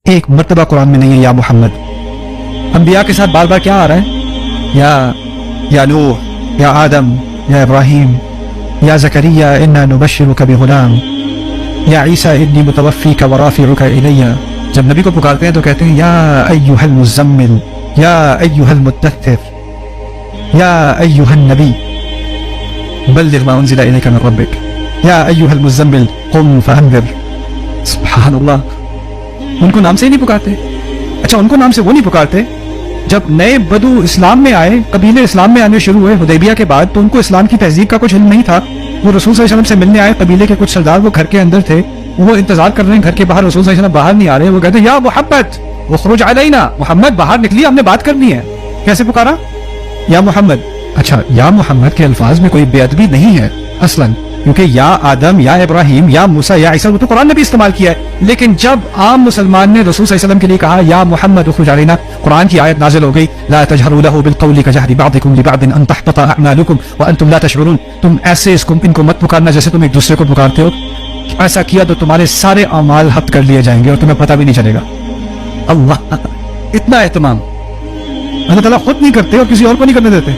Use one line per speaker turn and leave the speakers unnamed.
ایک مرتبہ قرآن میں نہیں ہے یا محمد. انبیاء کے ساتھ بار بار کیا آ رہا ہے؟ یا نوح، یا آدم، یا ابراہیم، یا زکریا انا نبشرک بغلام، یا عیسیٰ انی متوفیک ورافعک الی. جب نبی کو پکارتے ہیں تو کہتے ہیں یا ایھا المزمل، یا ایھا المدثر، یا ایھا النبی بلغ ما انزل الیک من ربک، یا ایھا المزمل قم فانذر. سبحان اللہ، ان کو نام سے ہی نہیں پکارتے. اچھا، ان کو نام سے وہ نہیں پکارتے. جب نئے بدو اسلام میں آئے، قبیلے اسلام میں آنے شروع ہوئے حدیبیہ کے بعد، تو ان کو اسلام کی تہذیب کا کچھ علم نہیں تھا. وہ رسول صلی اللہ علیہ وسلم سے ملنے آئے، قبیلے کے کچھ سردار وہ گھر کے اندر تھے، وہ انتظار کر رہے ہیں گھر کے باہر، رسول صلی اللہ علیہ وسلم باہر نہیں آ رہے. وہ کہتے ہیں یا محمد اخرج علینا، محمد باہر نکلیے، ہم نے بات کرنی ہے. کیسے پکارا؟ یا محمد. اچھا، یا محمد کے الفاظ میں کوئی بے ادبی نہیں ہے اصلاً، کیونکہ یا آدم، یا ابراہیم، یا موسیٰ، یا عیسیٰ وہ تو قرآن نے بھی استعمال کیا ہے. لیکن جب عام مسلمان نے رسول صلی اللہ علیہ وسلم کے لیے کہا یا محمد اخرج علینا، قرآن کی آیت نازل ہو گئی لا تجہروا له بالقول كجهر بعضكم لبعض ان تحبط اعمالكم وانتم لا تشعرون. تم ایسے ان کو مت پکارنا جیسے تم ایک دوسرے کو پکارتے ہو. ایسا کیا تو تمہارے سارے اعمال حبط کر لیے جائیں گے اور تمہیں پتہ بھی نہیں چلے گا. اللہ، اتنا اہتمام اللہ تعالیٰ خود نہیں کرتے اور کسی اور کو نہیں کرنے دیتے.